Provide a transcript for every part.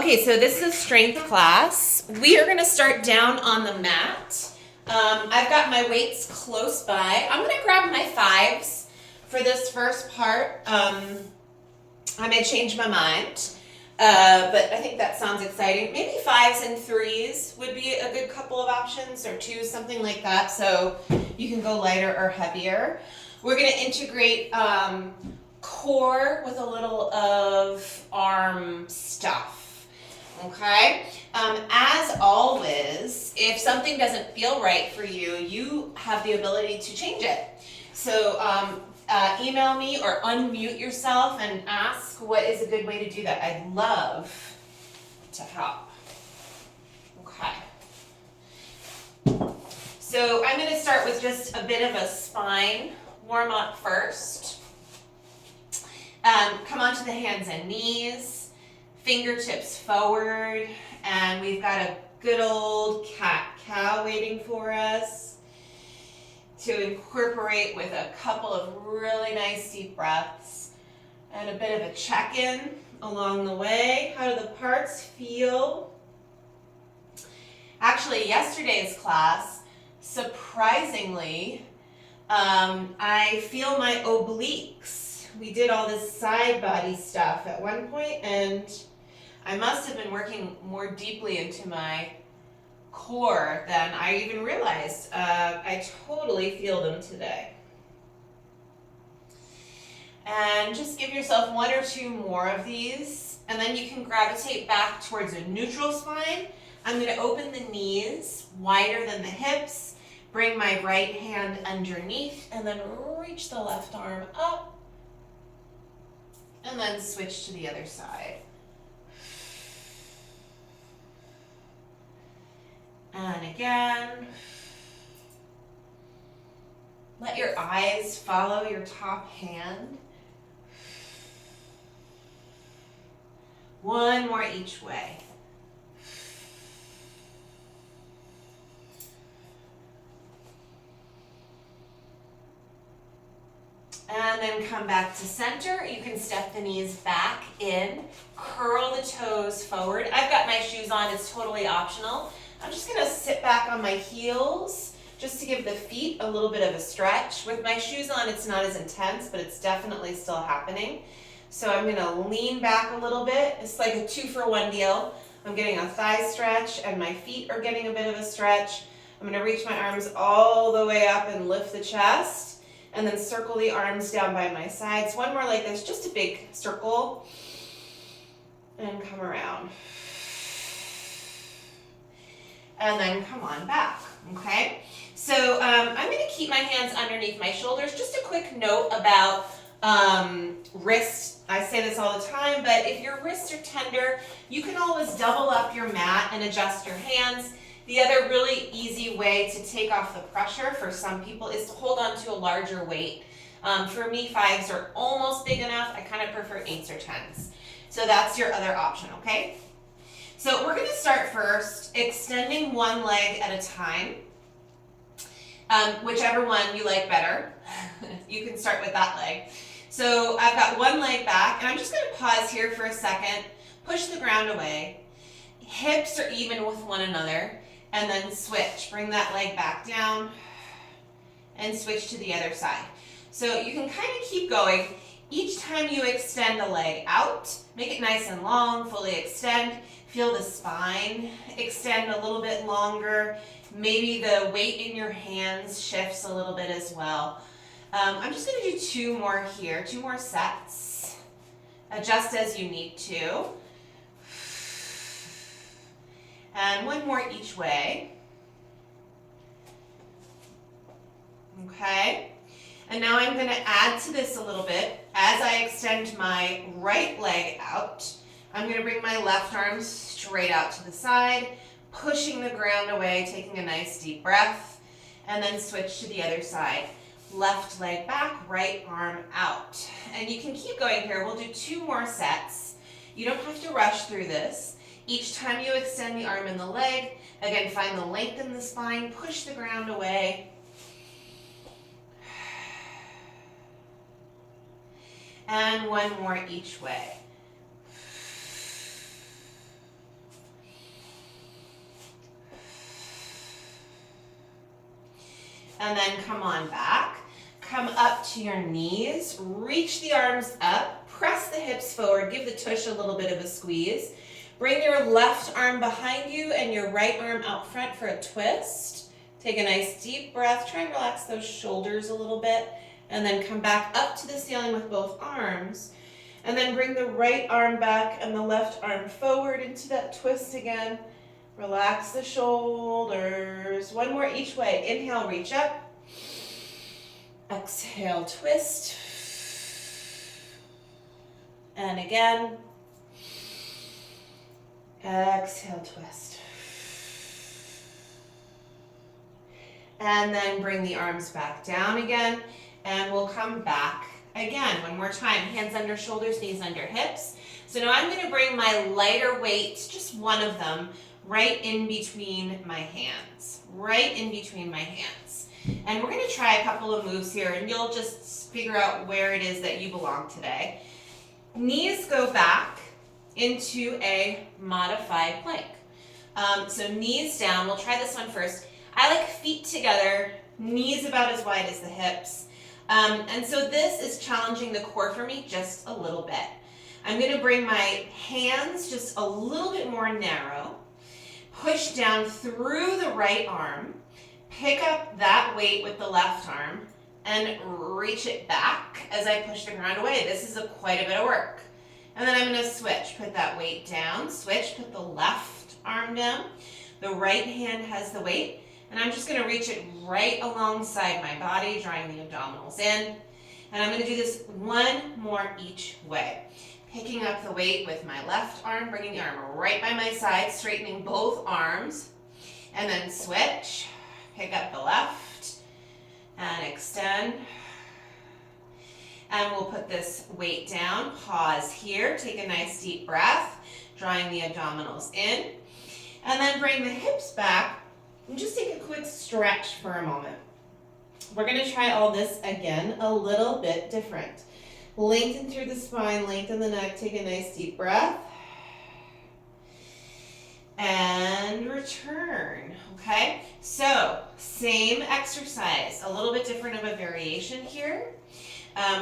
Okay, so this is a strength class. We are going to start down on the mat. I've got my weights close by. I'm going to grab my fives for this first part. I may change my mind, but I think that sounds exciting. Maybe fives and threes would be a good couple of options, or twos, something like that, so you can go lighter or heavier. We're going to integrate core with a little of arm stuff. Okay? As always, if something doesn't feel right for you, you have the ability to change it. So email me or unmute yourself and ask what is a good way to do that. I'd love to help. Okay. So I'm going to start with just a bit of a spine warm up first. Come onto the hands and knees. Fingertips forward, and we've got a good old cat-cow waiting for us to incorporate with a couple of really nice deep breaths and a bit of a check-in along the way. How do the parts feel? Actually, yesterday's class, surprisingly, I feel my obliques. We did all this side body stuff at one point, and I must have been working more deeply into my core than I even realized. I totally feel them today. And just give yourself one or two more of these, and then you can gravitate back towards a neutral spine. I'm going to open the knees wider than the hips, bring my right hand underneath, and then reach the left arm up, and then switch to the other side. And again, let your eyes follow your top hand. One more each way. And then come back to center. You can step the knees back in, curl the toes forward. I've got my shoes on, it's totally optional. I'm just gonna sit back on my heels just to give the feet a little bit of a stretch. With my shoes on, it's not as intense, but it's definitely still happening. So I'm gonna lean back a little bit. It's like a 2-for-1 deal. I'm getting a thigh stretch and my feet are getting a bit of a stretch. I'm gonna reach my arms all the way up and lift the chest, and then circle the arms down by my sides. One more like this, just a big circle, and come around. And then come on back, okay? So I'm gonna keep my hands underneath my shoulders. Just a quick note about wrists. I say this all the time, but if your wrists are tender, you can always double up your mat and adjust your hands. The other really easy way to take off the pressure for some people is to hold on to a larger weight. For me, 5s are almost big enough. I kind of prefer 8s or 10s. So that's your other option, okay? So we're going to start first extending one leg at a time, whichever one you like better. You can start with that leg. So I've got one leg back, and I'm just going to pause here for a second, push the ground away, hips are even with one another, and then switch. Bring that leg back down and switch to the other side. So you can kind of keep going. Each time you extend a leg out, make it nice and long, fully extend. Feel the spine extend a little bit longer. Maybe the weight in your hands shifts a little bit as well. I'm just going to do 2 more here, 2 more sets. Adjust as you need to. And 1 more each way. Okay. And now I'm going to add to this a little bit. As I extend my right leg out, I'm going to bring my left arm straight out to the side, pushing the ground away, taking a nice deep breath, and then switch to the other side. Left leg back, right arm out. And you can keep going here. We'll do 2 more sets. You don't have to rush through this. Each time you extend the arm and the leg, again, find the length in the spine, push the ground away. And 1 more each way. and then come on back. Come up to your knees, reach the arms up, press the hips forward, give the tush a little bit of a squeeze. Bring your left arm behind you and your right arm out front for a twist. Take a nice deep breath, try and relax those shoulders a little bit, and then come back up to the ceiling with both arms. And then bring the right arm back and the left arm forward into that twist again. Relax the shoulders. One more each way. Inhale, reach up. Exhale, twist. And again. Exhale, twist. And then bring the arms back down again. And we'll come back again. One more time. Hands under shoulders, knees under hips. So now I'm going to bring my lighter weights, just one of them, right in between my hands. Right in between my hands. And we're going to try a couple of moves here, and you'll just figure out where it is that you belong today. Knees go back into a modified plank. So knees down. We'll try this one first. I like feet together, knees about as wide as the hips. And so this is challenging the core for me just a little bit. I'm going to bring my hands just a little bit more narrow. Push down through the right arm. Pick up that weight with the left arm and reach it back as I push the ground away. This is quite a bit of work. And then I'm going to switch. Put that weight down. Switch. Put the left arm down. The right hand has the weight. And I'm just going to reach it right alongside my body, drawing the abdominals in. And I'm going to do this one more each way. Picking up the weight with my left arm, bringing the arm right by my side, straightening both arms. And then switch. Pick up the left and extend. And we'll put this weight down. Pause here. Take a nice deep breath, drawing the abdominals in. And then bring the hips back. And just take a quick stretch for a moment. We're going to try all this again a little bit different. Lengthen through the spine, lengthen the neck, take a nice deep breath. And return, okay? So, same exercise, a little bit different of a variation here.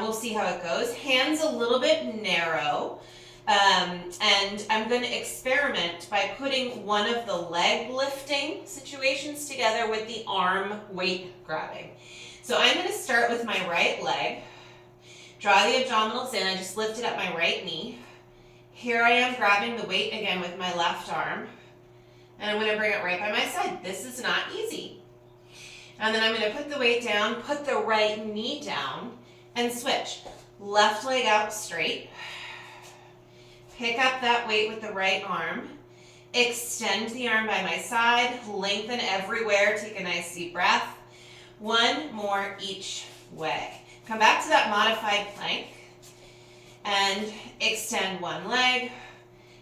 We'll see how it goes. Hands a little bit narrow. And I'm going to experiment by putting one of the leg lifting situations together with the arm weight grabbing. So I'm going to start with my right leg. Draw the abdominals in. I just lifted up my right knee. Here I am grabbing the weight again with my left arm. And I'm going to bring it right by my side. This is not easy. And then I'm going to put the weight down, put the right knee down, and switch. Left leg out straight. Pick up that weight with the right arm. Extend the arm by my side. Lengthen everywhere. Take a nice deep breath. One more each way. Come back to that modified plank. And extend one leg.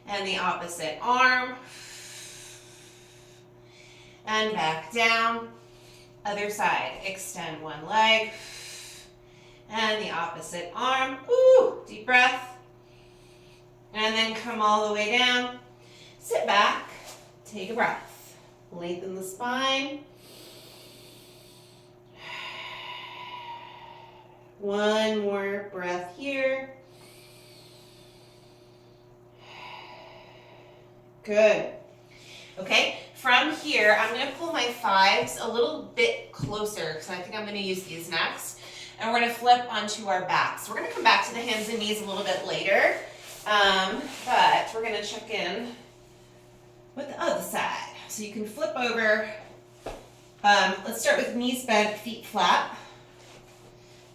And the opposite arm. And back down. Other side. Extend one leg. And the opposite arm. Ooh, deep breath. And then come all the way down. Sit back. Take a breath. Lengthen the spine. One more breath here. Good. Okay, from here, I'm going to pull my fives a little bit closer because I think I'm going to use these next. And we're going to flip onto our backs. We're going to come back to the hands and knees a little bit later. But we're going to check in with the other side. So you can flip over. Let's start with knees bent, feet flat.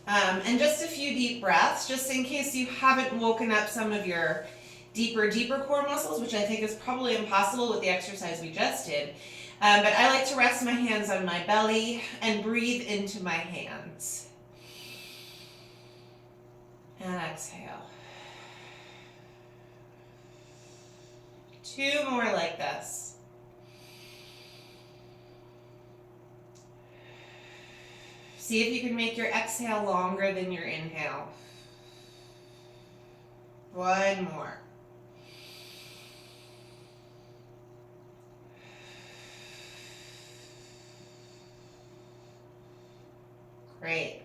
And just a few deep breaths, just in case you haven't woken up some of your deeper core muscles, which I think is probably impossible with the exercise we just did. But I like to rest my hands on my belly and breathe into my hands. And exhale. Two more like this. See if you can make your exhale longer than your inhale. One more. Great.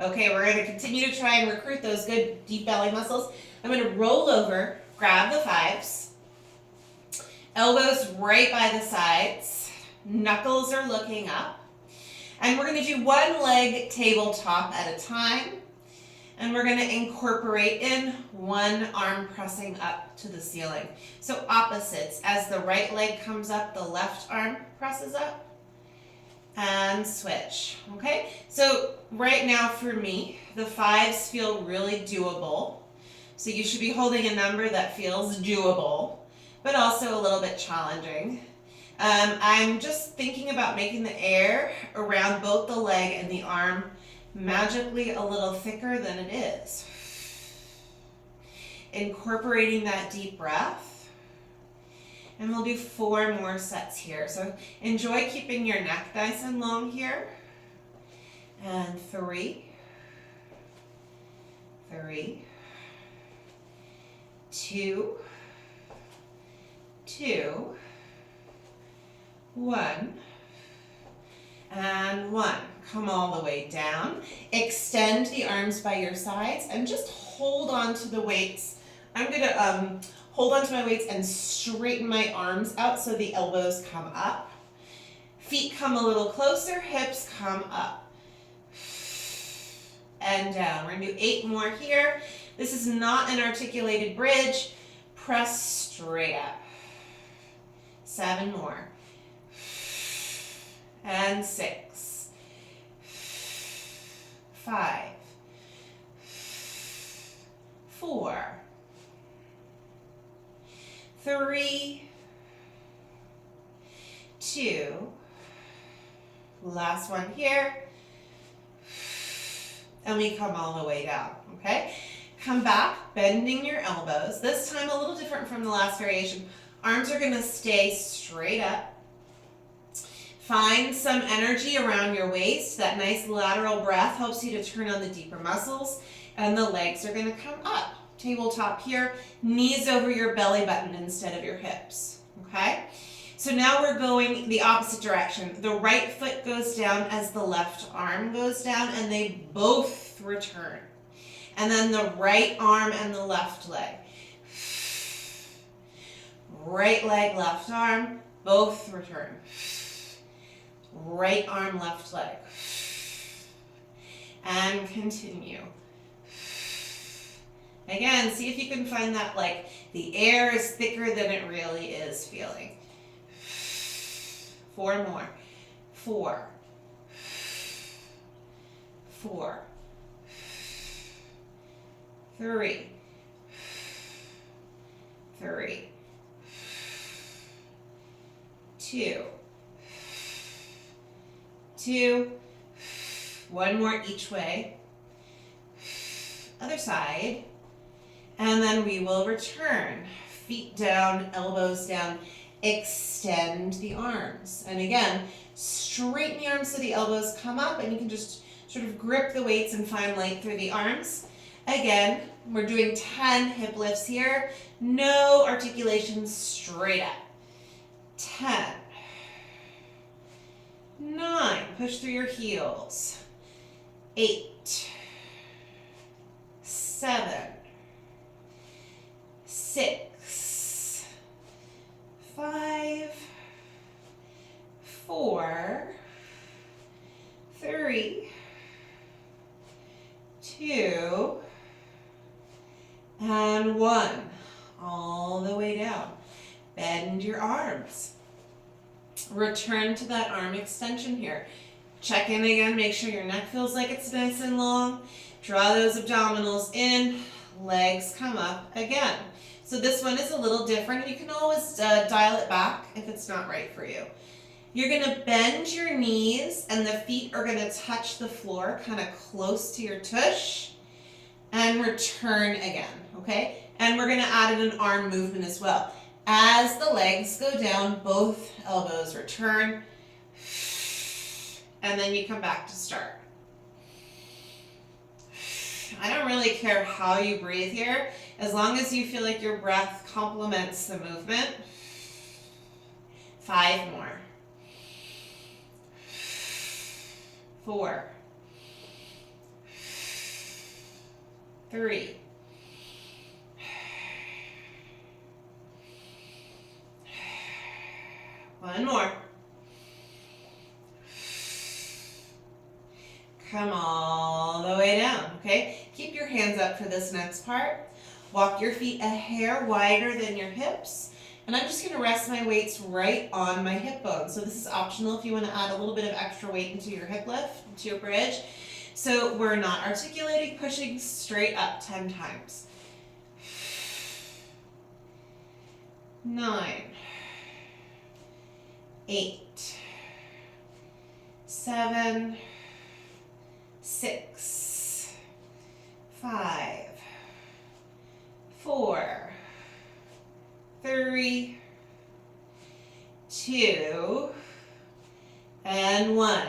Okay, we're going to continue to try and recruit those good deep belly muscles. I'm going to roll over, grab the fives, elbows right by the sides, knuckles are looking up, and we're going to do one leg tabletop at a time, and we're going to incorporate in one arm pressing up to the ceiling. So opposites, as the right leg comes up, the left arm presses up, and switch, okay? So right now for me, the fives feel really doable. So you should be holding a number that feels doable, but also a little bit challenging. I'm just thinking about making the air around both the leg and the arm magically a little thicker than it is. Incorporating that deep breath. And we'll do 4 more sets here. So enjoy keeping your neck nice and long here. And 3, 3, 2, 2, 1, and 1. Come all the way down. Extend the arms by your sides and just hold on to the weights. I'm going to hold on to my weights and straighten my arms out so the elbows come up. Feet come a little closer, hips come up. And down. We're going to do 8 more here. This is not an articulated bridge. Press straight up. 7 more. And 6. 5. 4. 3, 2, last one here, and we come all the way down, okay? Come back, bending your elbows. This time a little different from the last variation. Arms are gonna stay straight up. Find some energy around your waist. That nice lateral breath helps you to turn on the deeper muscles, and the legs are gonna come up. Tabletop here, knees over your belly button instead of your hips, okay? So now we're going the opposite direction. The right foot goes down as the left arm goes down, and they both return. And then the right arm and the left leg. Right leg, left arm, both return. Right arm, left leg. And continue. Again, see if you can find that, like, the air is thicker than it really is feeling. 4 more. 4. 4. 3. 3. 2. 2. 1 more each way. Other side. And then we will return. Feet down, elbows down. Extend the arms. And again, straighten the arms so the elbows come up, and you can just sort of grip the weights and find light through the arms. Again, we're doing 10 hip lifts here. No articulation, straight up. 10. 9. Push through your heels. 8. 7. 6, 5, 4, 3, 2, and 1. All the way down. Bend your arms. Return to that arm extension here. Check in again, make sure your neck feels like it's nice and long. Draw those abdominals in, legs come up again. So this one is a little different. You can always dial it back if it's not right for you. You're gonna bend your knees and the feet are gonna touch the floor kind of close to your tush, and return again, okay? And we're gonna add in an arm movement as well. As the legs go down, both elbows return, and then you come back to start. I don't really care how you breathe here, as long as you feel like your breath complements the movement. 5 more. 4. 3. One more. Come all the way down, okay? Keep your hands up for this next part. Walk your feet a hair wider than your hips. And I'm just gonna rest my weights right on my hip bone. So this is optional if you wanna add a little bit of extra weight into your hip lift, into your bridge. So we're not articulating, pushing straight up 10 times. 9, 8, 7, 6, 5, 4, 3, 2, and 1.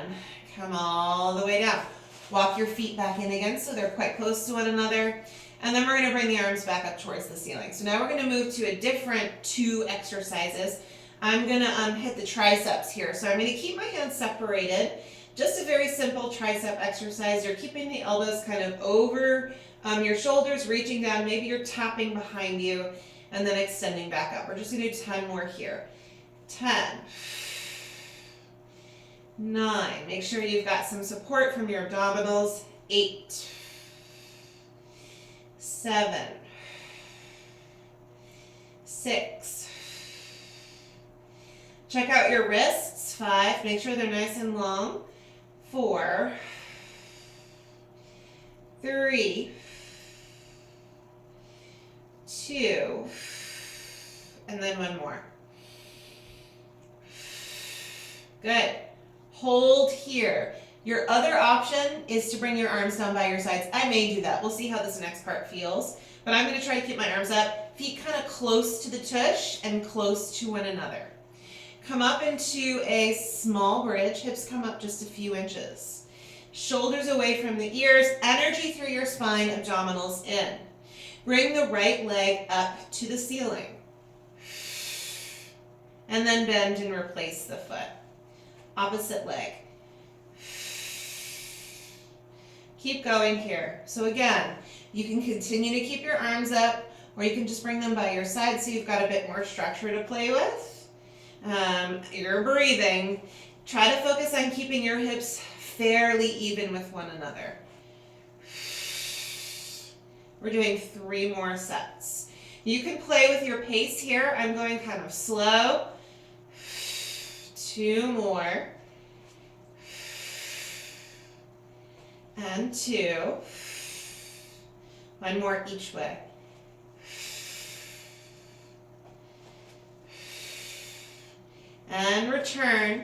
Come all the way down. Walk your feet back in again so they're quite close to one another. And then we're going to bring the arms back up towards the ceiling. So now we're going to move to a different 2 exercises. I'm going to hit the triceps here. So I'm going to keep my hands separated. Just a very simple tricep exercise. You're keeping the elbows kind of over your shoulders, reaching down. Maybe you're tapping behind you and then extending back up. We're just going to do 10 more here. 10, 9. Make sure you've got some support from your abdominals. 8, 7, 6. Check out your wrists. 5. Make sure they're nice and long. 4, 3, 2, and then 1 more. Good. Hold here. Your other option is to bring your arms down by your sides. I may do that. We'll see how this next part feels. But I'm going to try to keep my arms up, feet kind of close to the tush and close to one another. Come up into a small bridge. Hips come up just a few inches. Shoulders away from the ears. Energy through your spine, abdominals in. Bring the right leg up to the ceiling. And then bend and replace the foot. Opposite leg. Keep going here. So again, you can continue to keep your arms up, or you can just bring them by your side so you've got a bit more structure to play with. You're breathing. Try to focus on keeping your hips fairly even with one another. We're doing 3 more sets. You can play with your pace here. I'm going kind of slow. 2 more. And 2. 1 more each way. And return.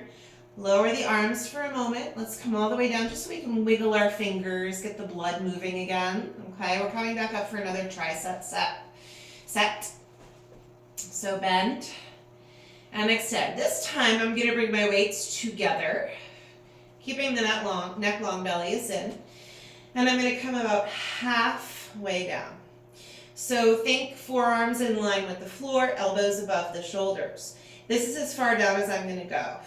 Lower the arms for a moment. Let's come all the way down just so we can wiggle our fingers, get the blood moving again. Okay, we're coming back up for another tricep set. So bend and extend. This time I'm going to bring my weights together, keeping the neck long belly is in. And I'm going to come about halfway down. So think forearms in line with the floor, elbows above the shoulders. This is as far down as I'm going to go.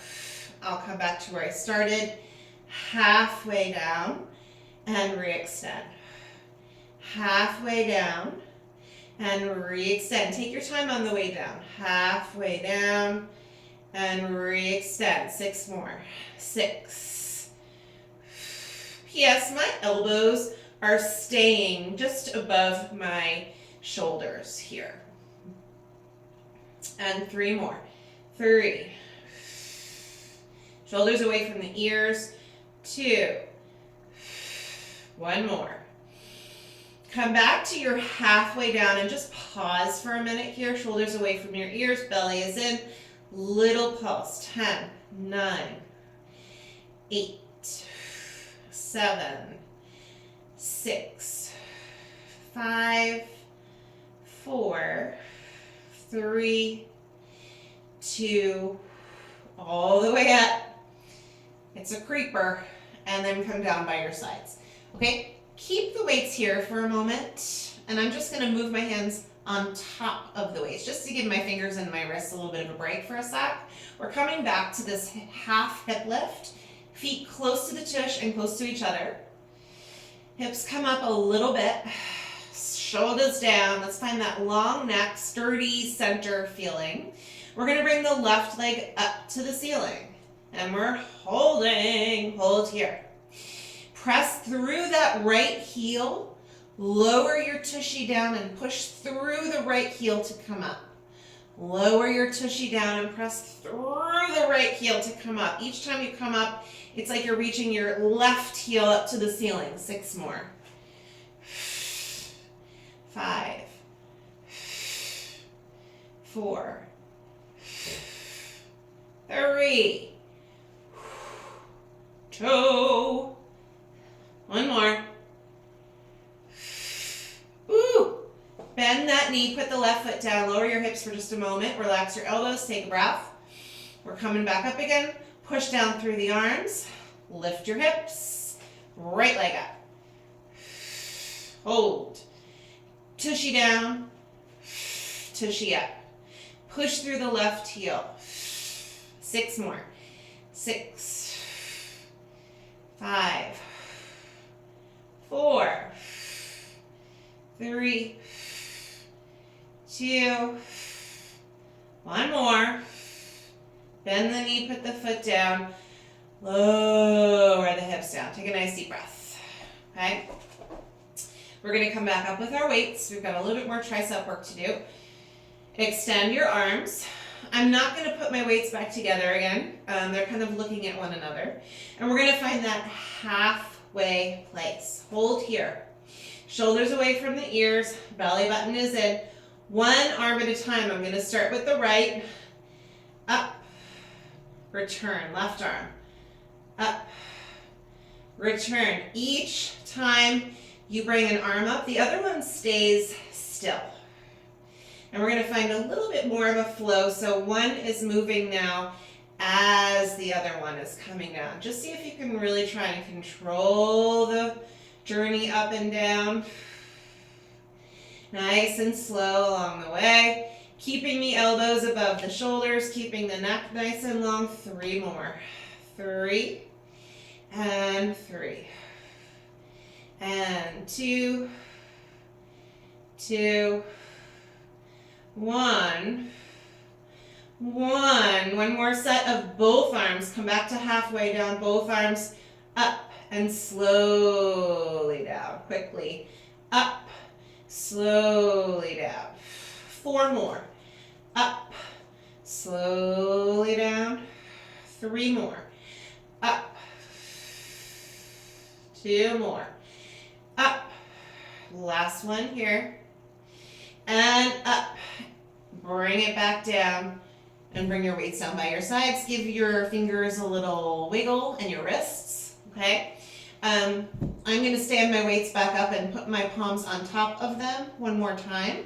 I'll come back to where I started, halfway down, and re-extend. Halfway down, and re-extend. Take your time on the way down. Halfway down, and re-extend. 6 more. 6. P.S. My elbows are staying just above my shoulders here. And 3 more. 3. Shoulders away from the ears. 2. 1 more. Come back to your halfway down and just pause for a minute here. Shoulders away from your ears. Belly is in. Little pulse. 10, 9, 8, 7, 6, 5, 4, 3, 2, all the way up. It's a creeper, and then come down by your sides. Okay, keep the weights here for a moment, and I'm just going to move my hands on top of the weights, just to give my fingers and my wrists a little bit of a break for a sec. We're coming back to this half hip lift, feet close to the tush and close to each other. Hips come up a little bit, shoulders down. Let's find that long neck, sturdy center feeling. We're going to bring the left leg up to the ceiling. And we're holding. Hold here. Press through that right heel. Lower your tushy down and push through the right heel to come up. Lower your tushy down and press through the right heel to come up. Each time you come up, it's like you're reaching your left heel up to the ceiling. 6 more. 5, 4, 3, 2, 1 more. Woo! Bend that knee, put the left foot down, lower your hips for just a moment, relax your elbows, take a breath. We're coming back up again. Push down through the arms, lift your hips, right leg up. Hold. Tushy down, tushy up. Push through the left heel. 6 more. 6, 5, 4, 3, 2, 1 more. Bend the knee, put the foot down. Lower the hips down. Take a nice deep breath. Okay? We're going to come back up with our weights. We've got a little bit more tricep work to do. Extend your arms. I'm not going to put my weights back together again. They're kind of looking at one another. And we're going to find that halfway place. Hold here. Shoulders away from the ears. Belly button is in. 1 arm at a time. I'm going to start with the right. Up. Return. Left arm. Up. Return. Each time you bring an arm up, the other one stays still. And we're going to find a little bit more of a flow. So one is moving now as the other one is coming down. Just see if you can really try and control the journey up and down. Nice and slow along the way. Keeping the elbows above the shoulders, keeping the neck nice and long. 3 more. 3 and 3. And 2, 2, 1, 1. One more set of both arms. Come back to halfway down. Both arms up and slowly down. Quickly. Up. Slowly down. 4 more. Up. Slowly down. 3 more. Up. 2 more. Up. Last one here. And up. Bring it back down. And bring your weights down by your sides. Give your fingers a little wiggle and your wrists. Okay? I'm going to stand my weights back up and put my palms on top of them one more time.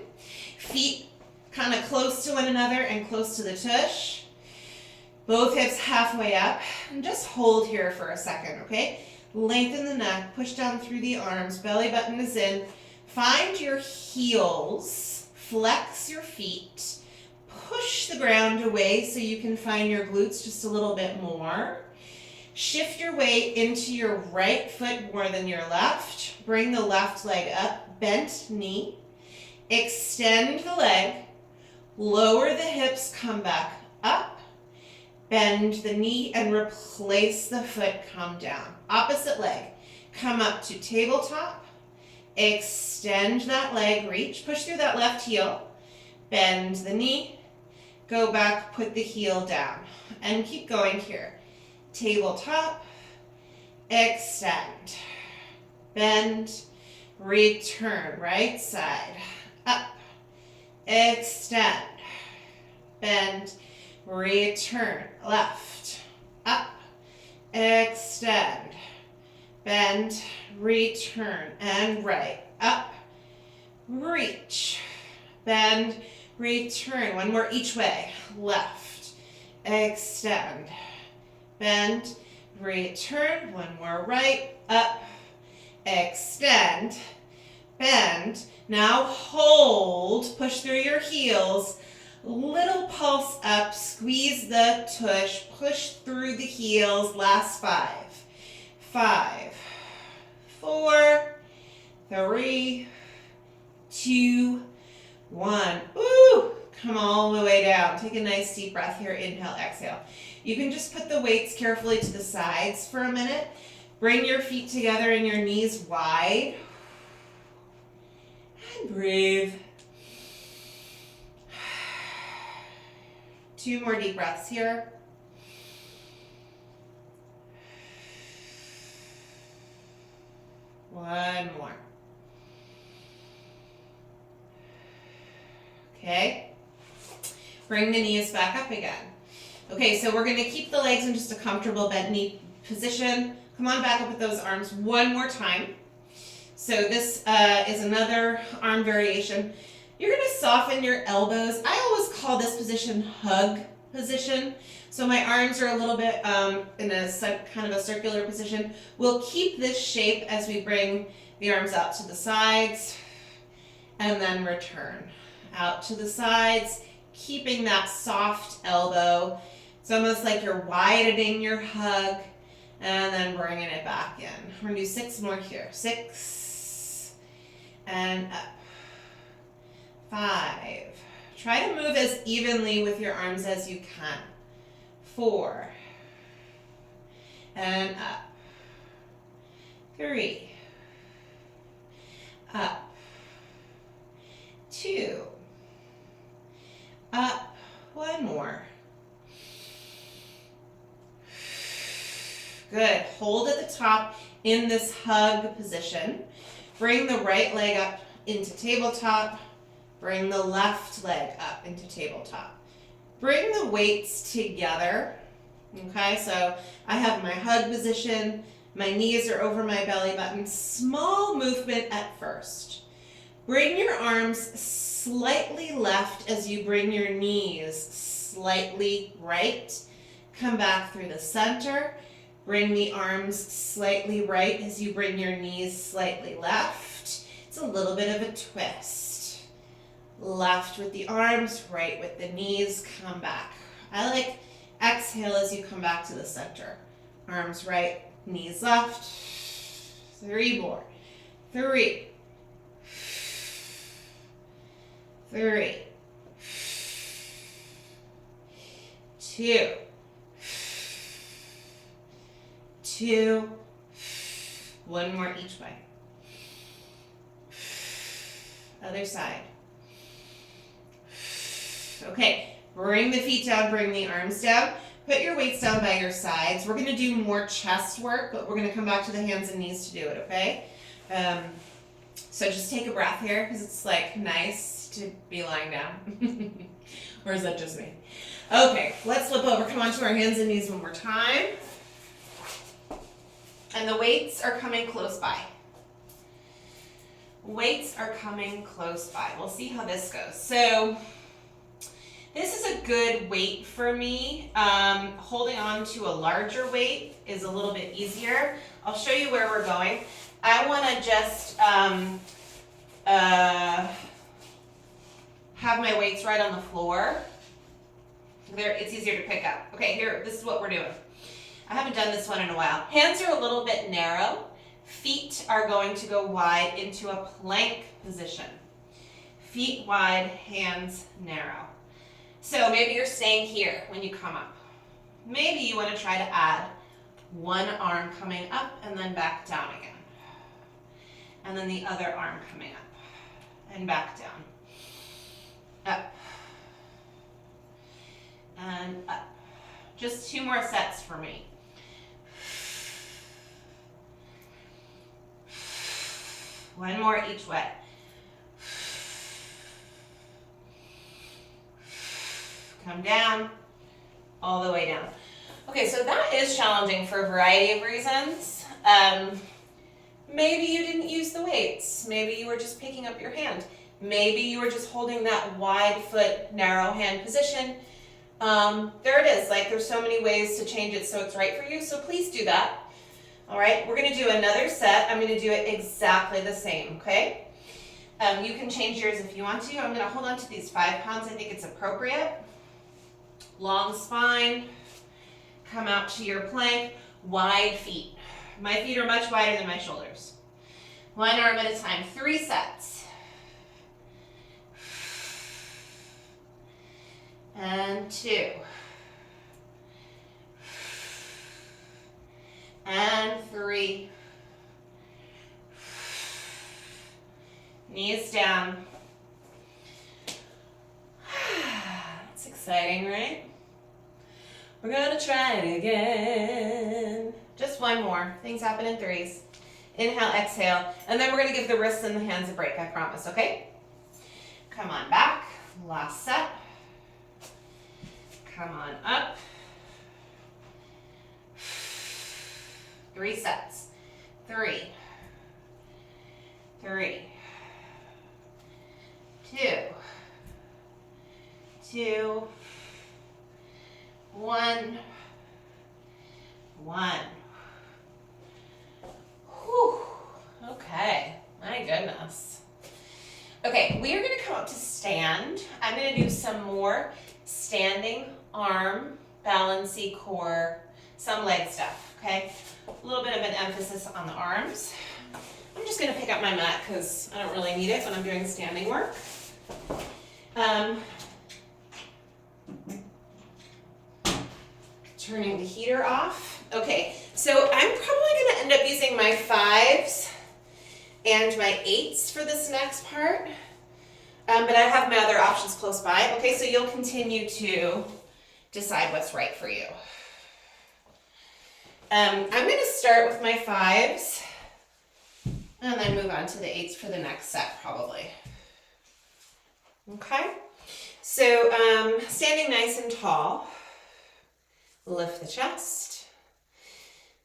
Feet kind of close to one another and close to the tush. Both hips halfway up. And just hold here for a second, okay? Lengthen the neck, push down through the arms, belly button is in. Find your heels, flex your feet, push the ground away so you can find your glutes just a little bit more. Shift your weight into your right foot more than your left. Bring the left leg up, bent knee. Extend the leg, lower the hips, come back up. Bend the knee and replace the foot, come down. Opposite leg, come up to tabletop. Extend that leg, reach, push through that left heel. Bend the knee, go back, put the heel down. And keep going here. Tabletop, extend, bend, return, right side, up, extend, bend, return, left, up, extend, bend, return, and right, up, reach, bend, return. One more each way, left, extend, bend, return. One more right, up, extend, bend. Now hold, push through your heels. Little pulse up, squeeze the tush, push through the heels. Last 5, 5, 4, 3, 2, 1. Ooh, come all the way down. Take a nice deep breath here. Inhale, exhale. You can just put the weights carefully to the sides for a minute. Bring your feet together and your knees wide. And breathe. 2 more deep breaths here. One more. Okay. Bring the knees back up again. Okay, so we're going to keep the legs in just a comfortable bent knee position. Come on back up with those arms one more time. So this is another arm variation. You're going to soften your elbows. I always call this position hug position. So my arms are a little bit in a kind of a circular position. We'll keep this shape as we bring the arms out to the sides and then return out to the sides, keeping that soft elbow. It's almost like you're widening your hug and then bringing it back in. We're going to do 6 more here. 6 and up. 5. Try to move as evenly with your arms as you can. 4 and up. 3 up. 2 up. 1 more. Good. Hold at the top in this hug position. Bring the right leg up into tabletop. Bring the left leg up into tabletop. Bring the weights together. Okay, so I have my hug position. My knees are over my belly button. Small movement at first. Bring your arms slightly left as you bring your knees slightly right. Come back through the center. Bring the arms slightly right as you bring your knees slightly left. It's a little bit of a twist. Left with the arms, right with the knees, come back. I like exhale as you come back to the center. Arms right, knees left. 3 more. 3. 3. 2. 2. 1 more each way. Other side. Okay, bring the feet down, bring the arms down. Put your weights down by your sides. We're going to do more chest work, but we're going to come back to the hands and knees to do it, okay? So just take a breath here because it's like nice to be lying down. Or is that just me? Okay, let's flip over. Come on to our hands and knees one more time. And the weights are coming close by. Weights are coming close by. We'll see how this goes. So this is a good weight for me. Holding on to a larger weight is a little bit easier. I'll show you where we're going. I want to just have my weights right on the floor. There, it's easier to pick up. Okay, here, this is what we're doing. I haven't done this one in a while. Hands are a little bit narrow. Feet are going to go wide into a plank position. Feet wide, hands narrow. So maybe you're staying here when you come up. Maybe you want to try to add one arm coming up and then back down again. And then the other arm coming up and back down. Up. And up. Just 2 more sets for me. One more each way. Come down, all the way down. Okay, so that is challenging for a variety of reasons. Maybe you didn't use the weights. Maybe you were just picking up your hand. Maybe you were just holding that wide foot, narrow hand position. There it is. Like, there's so many ways to change it so it's right for you. So please do that. All right, we're going to do another set. I'm going to do it exactly the same, okay? You can change yours if you want to. I'm going to hold on to these 5 pounds. I think it's appropriate. Long spine. Come out to your plank. Wide feet. My feet are much wider than my shoulders. 1 arm at a time. 3 sets. and 2, and 3, knees down. That's exciting, right? We're gonna try it again. Just one more. Things happen in threes. Inhale, exhale, and then we're gonna give the wrists and the hands a break, I promise, okay? Come on back, last set. Come on up. 3 sets. 3, 3, 2, 2, 1, 1. Whew. Okay, my goodness. Okay, we are going to come up to stand. I'm going to do some more standing arm, balancy core, some leg stuff, okay? A little bit of an emphasis on the arms. I'm just going to pick up my mat because I don't really need it when I'm doing standing work. Turning the heater off. Okay, so I'm probably going to end up using my 5s and my 8s for this next part, but I have my other options close by. Okay, so you'll continue to decide what's right for you. I'm going to start with my 5s and then move on to the 8s for the next set probably. Okay, so standing nice and tall, lift the chest,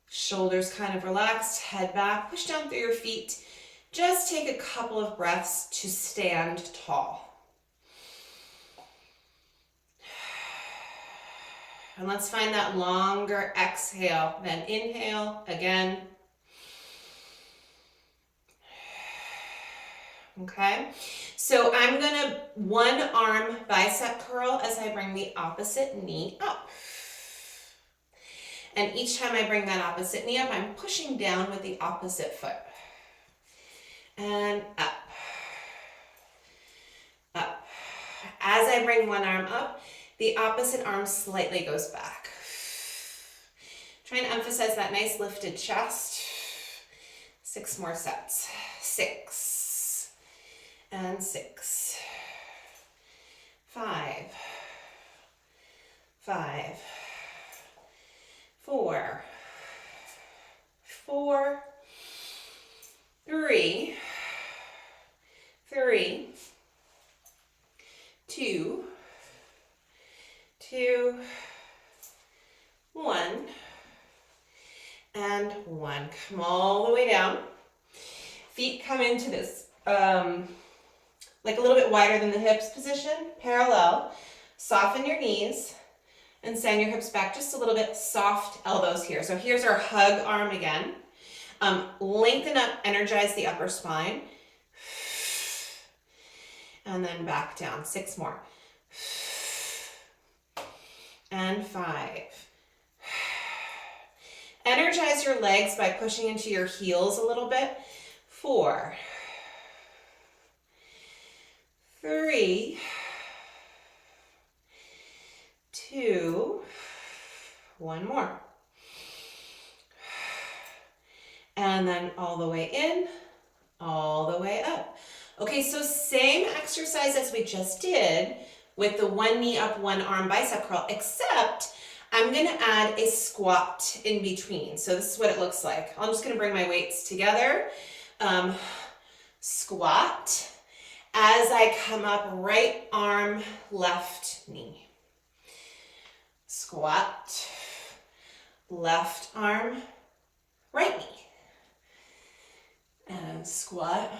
shoulders kind of relaxed, head back, push down through your feet. Just take a couple of breaths to stand tall. And let's find that longer exhale, then inhale again. Okay, so I'm gonna one arm bicep curl as I bring the opposite knee up. And each time I bring that opposite knee up, I'm pushing down with the opposite foot. And up, up. As I bring one arm up, the opposite arm slightly goes back. Trying to emphasize that nice lifted chest. 6 more sets. 6, and 6, 5, 5, 4, 4, 3, 3, 2, 2, 1, and 1. Come all the way down. Feet come into this, like a little bit wider than the hips position, parallel. Soften your knees and send your hips back just a little bit, soft elbows here. So here's our hug arm again. Lengthen up, energize the upper spine. And then back down. 6 more. And 5. Energize your legs by pushing into your heels a little bit. 4, 3, 2, 1 more. And then all the way in, all the way up. Okay, so same exercise as we just did with the one knee up, one arm bicep curl, except I'm gonna add a squat in between. So this is what it looks like. I'm just gonna bring my weights together. Squat. As I come up, right arm, left knee. Squat. Left arm, right knee. And squat.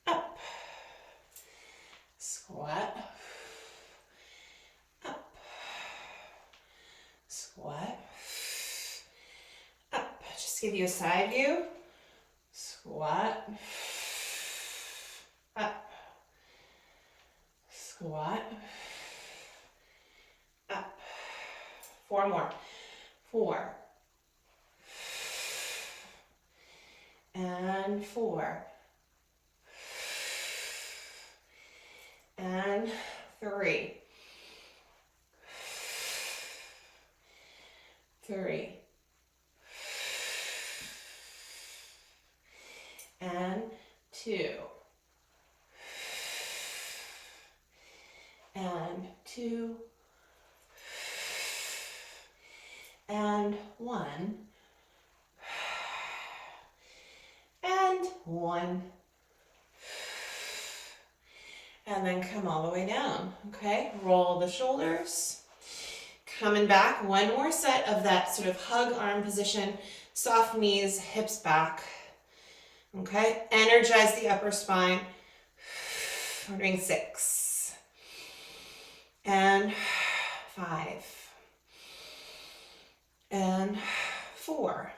Up. Squat. Up. Squat. Up. Just give you a side view. Squat. Up. Squat. Up. 4 more. 4. And 4. And 3, 3, and 2, and 2, and 1, and 1, and then come all the way down, okay? Roll the shoulders. Coming back, one more set of that sort of hug arm position, soft knees, hips back, okay? Energize the upper spine. We're doing 6, and 5, and 4,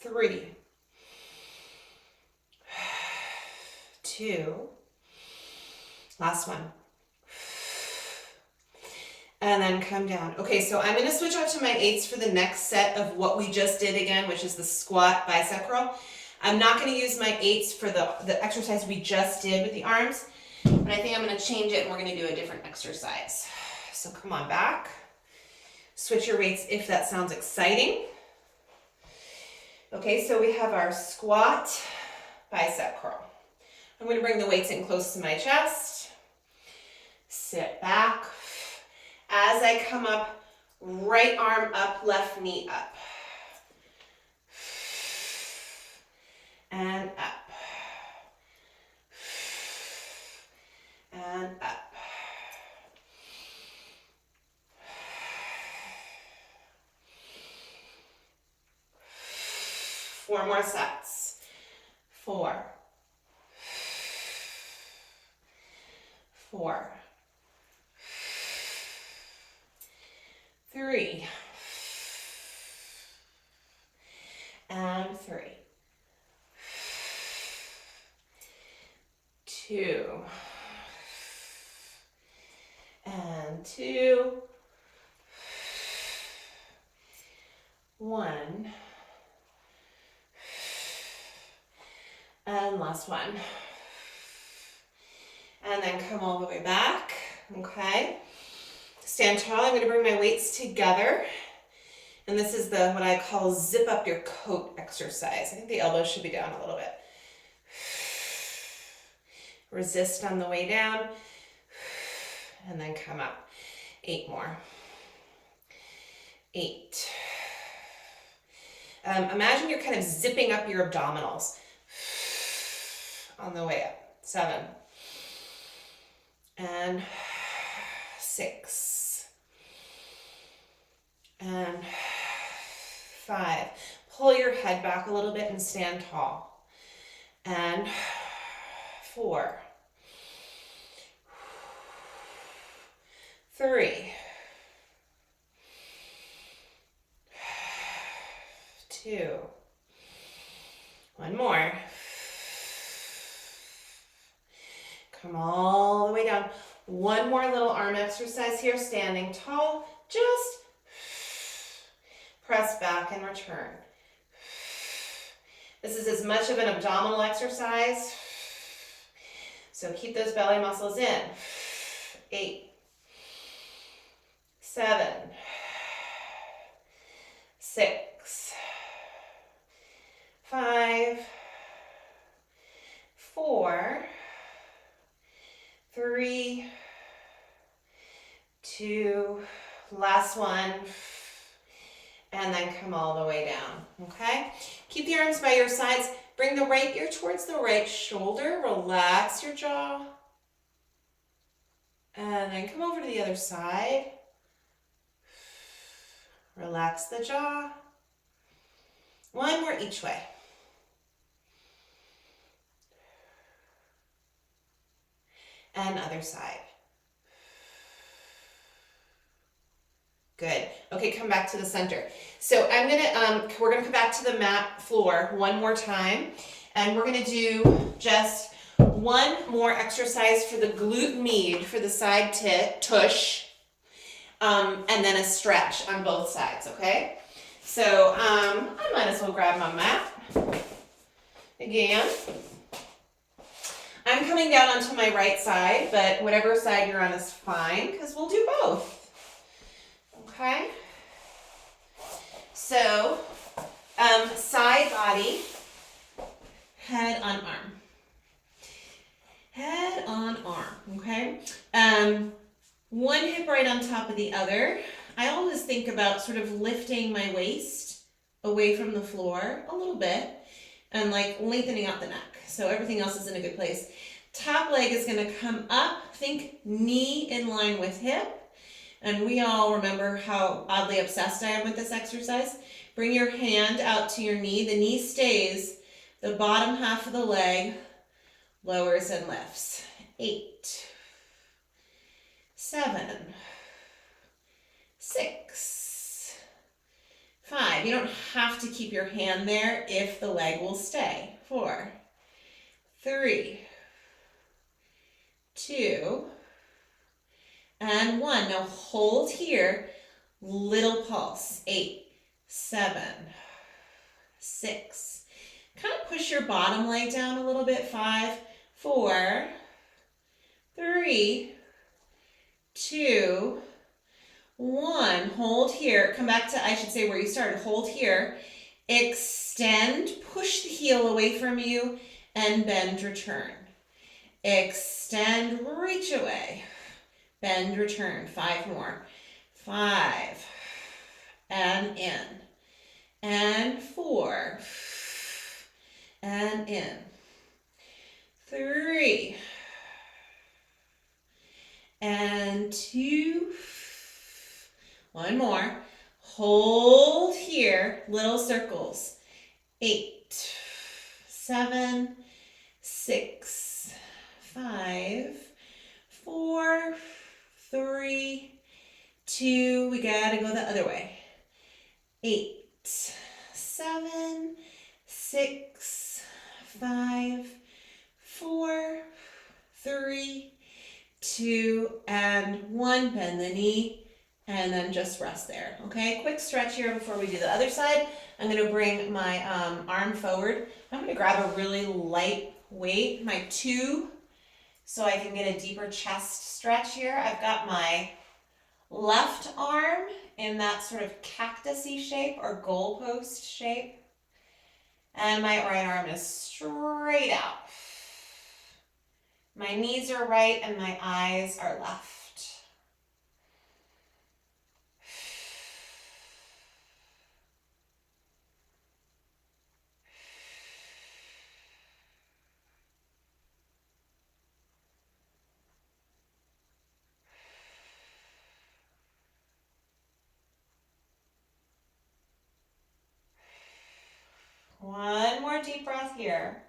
3, 2, last one. And then come down. Okay, so I'm gonna switch out to my 8s for the next set of what we just did again, which is the squat bicep curl. I'm not gonna use my 8s for the exercise we just did with the arms, but I think I'm gonna change it and we're gonna do a different exercise. So come on back. Switch your weights if that sounds exciting. Okay, so we have our squat bicep curl. I'm gonna bring the weights in close to my chest. Sit back. As I come up, right arm up, left knee up. And up. And up. 4 more sets. 4. 4. 3. And 3. 2. And 2. 1. And last one. And then come all the way back, okay? Stand tall. I'm gonna bring my weights together. And this is what I call zip up your coat exercise. I think the elbows should be down a little bit. Resist on the way down. And then come up. 8 more. 8. Imagine you're kind of zipping up your abdominals on the way up. 7. And 6. And 5. Pull your head back a little bit and stand tall. And 4. 3. 2. 1 more. Come all the way down. 1 more little arm exercise here, standing tall. Just press back and return. This is as much of an abdominal exercise, so keep those belly muscles in. 8, 7, 6, 5, 4, 3, 2, last one, and then come all the way down, okay? Keep the arms by your sides. Bring the right ear towards the right shoulder. Relax your jaw. And then come over to the other side. Relax the jaw. 1 more each way. And other side. Good. Okay, come back to the center. So we're gonna come back to the mat floor 1 more time, and we're gonna do just 1 more exercise for the glute med, for the side tush, and then a stretch on both sides, okay? So I might as well grab my mat again. I'm coming down onto my right side, but whatever side you're on is fine because we'll do both. Okay? So, side body, head on arm. Head on arm, okay? One hip right on top of the other. I always think about sort of lifting my waist away from the floor a little bit and like lengthening out the neck. So everything else is in a good place. Top leg is gonna come up. Think knee in line with hip. And we all remember how oddly obsessed I am with this exercise. Bring your hand out to your knee. The knee stays. The bottom half of the leg lowers and lifts. 8, 7, 6, 5. You don't have to keep your hand there if the leg will stay. 4, 3, 2, and 1. Now hold here. Little pulse. 8, 7, 6. Kind of push your bottom leg down a little bit. 5, 4, 3, 2, 1. Hold here. Come back to, I should say, where you started. Hold here. Extend. Push the heel away from you and bend, return. Extend, reach away. Bend, return. 5 more. 5. And in. And 4. And in. 3. And 2. 1 more. Hold here. Little circles. 8, 7, 6, 5, 4, 3, 2. We gotta go the other way. 8, 7, 6, 5, 4, 3, 2, and 1. Bend the knee, and then just rest there. Okay, quick stretch here before we do the other side. I'm going to bring my arm forward. I'm going to grab a really light weight, my 2, so I can get a deeper chest stretch here. I've got my left arm in that sort of cactus-y shape or goalpost shape. And my right arm is straight out. My knees are right and my eyes are left. One more deep breath here.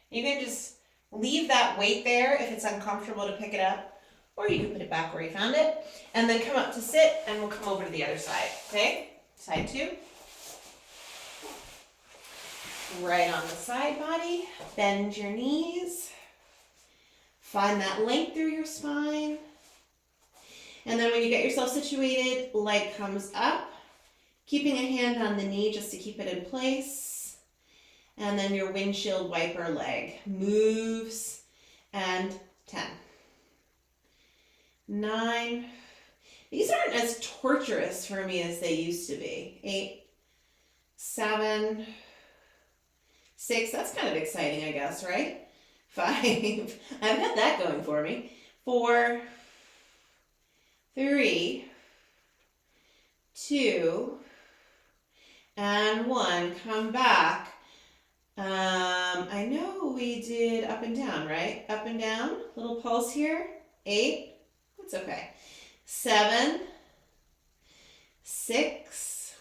You can just leave that weight there if it's uncomfortable to pick it up, or you can put it back where you found it, and then come up to sit, and we'll come over to the other side, okay? Side 2. Right on the side body, bend your knees, find that length through your spine. And then when you get yourself situated, leg comes up, keeping a hand on the knee just to keep it in place. And then your windshield wiper leg moves, and 10, 9. These aren't as torturous for me as they used to be. 8, 7, 6. That's kind of exciting, I guess, right? 5. I've got that going for me. 4, 3, 2, and 1. Come back. I know we did up and down, right? Up and down. Little pulse here. 8. That's okay. 7, 6,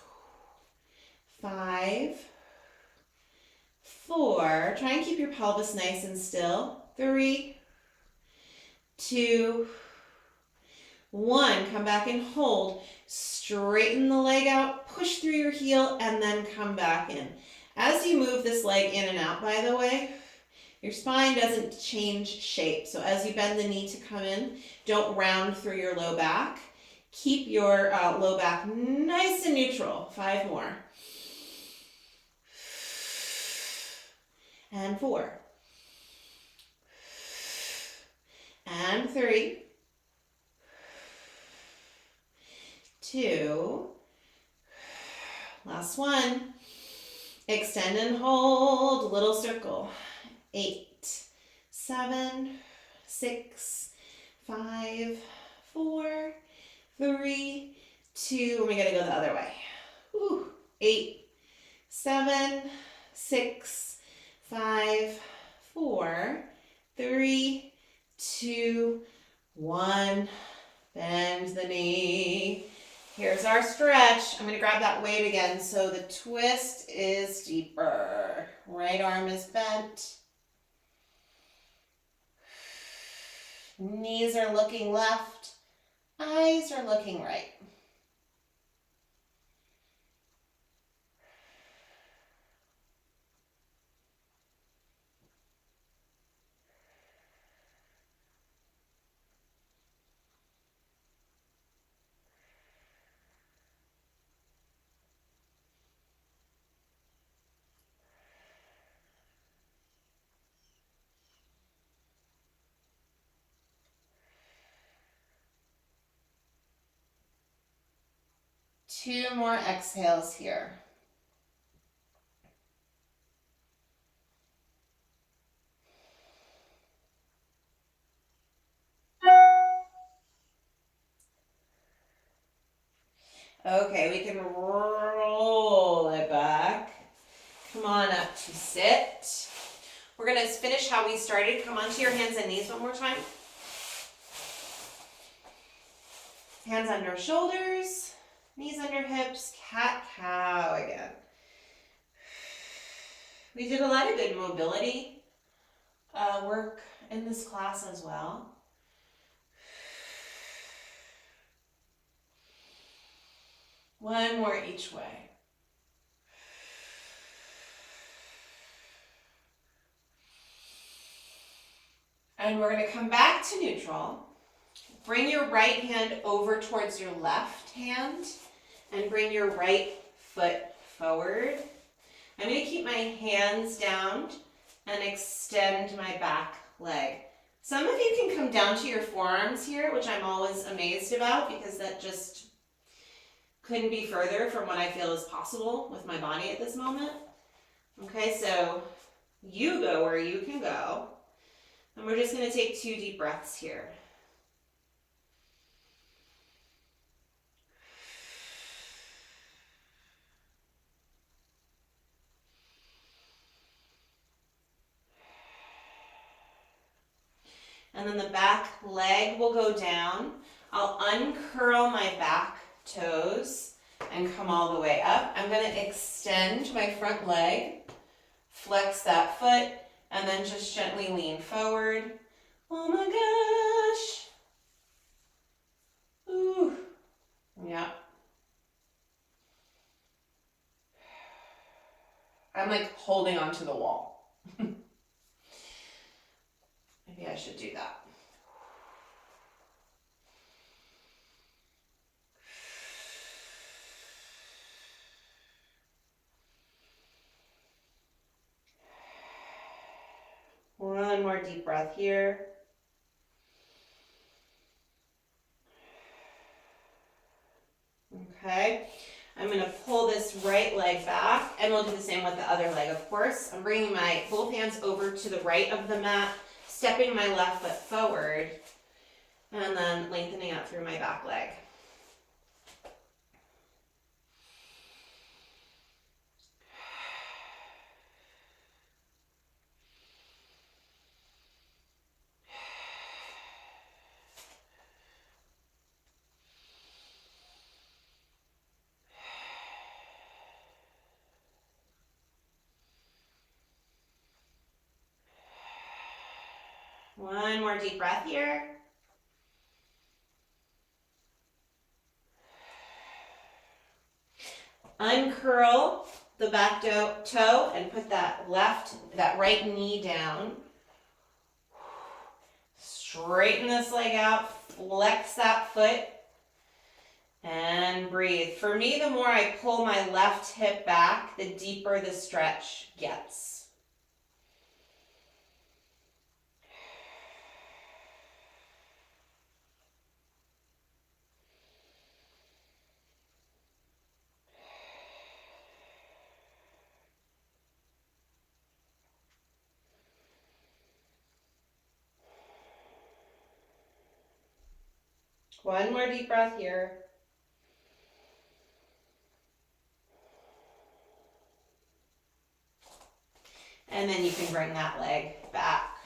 5, 4. Try and keep your pelvis nice and still. 3, 2, 1. Come back and hold. Straighten the leg out, push through your heel, and then come back in. As you move this leg in and out, by the way, your spine doesn't change shape. So as you bend the knee to come in, don't round through your low back. Keep your low back nice and neutral. 5 more. and 4, and 3, 2, last one. Extend and hold, little circle. 8, 7, 6, 5, 4, 3, 2. And we gotta go the other way. Whew. 8, 7, 6, 5, 4, 3, 2, 1. Bend the knee. Here's our stretch. I'm going to grab that weight again so the twist is deeper. Right arm is bent. Knees are looking left. Eyes are looking right. Two more exhales here. Okay, we can roll it back. Come on up to sit. We're going to finish how we started. Come onto your hands and knees one more time. Hands under shoulders, knees under hips, cat-cow again. We did a lot of good mobility work in this class as well. One more each way. And we're going to come back to neutral. Bring your right hand over towards your left hand and bring your right foot forward. I'm going to keep my hands down and extend my back leg. Some of you can come down to your forearms here, which I'm always amazed about because that just couldn't be further from what I feel is possible with my body at this moment. Okay, so you go where you can go. And we're just going to take 2 deep breaths here. And then the back leg will go down. I'll uncurl my back toes and come all the way up. I'm going to extend my front leg, flex that foot, and then just gently lean forward. Oh my gosh. Ooh. Yeah. I'm like holding onto the wall. Maybe I should do that. One more deep breath here. Okay, I'm going to pull this right leg back, and we'll do the same with the other leg, of course. I'm bringing my both hands over to the right of the mat, stepping my left foot forward, and then lengthening out through my back leg. One more deep breath here. Uncurl the back toe and put that right knee down. Straighten this leg out, flex that foot, and breathe. For me, the more I pull my left hip back, the deeper the stretch gets. One more deep breath here. And then you can bring that leg back.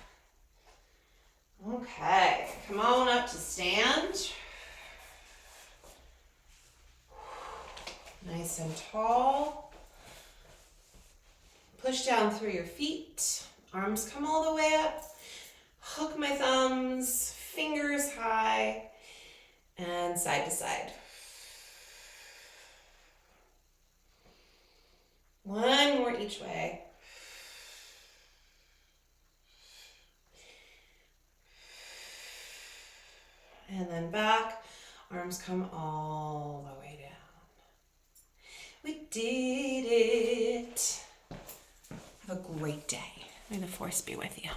Okay, come on up to stand. Nice and tall. Push down through your feet. Arms come all the way up. Hook my thumbs, fingers high, and side to side. One more each way. And then back, arms come all the way down. We did it. Have a great day. May the force be with you.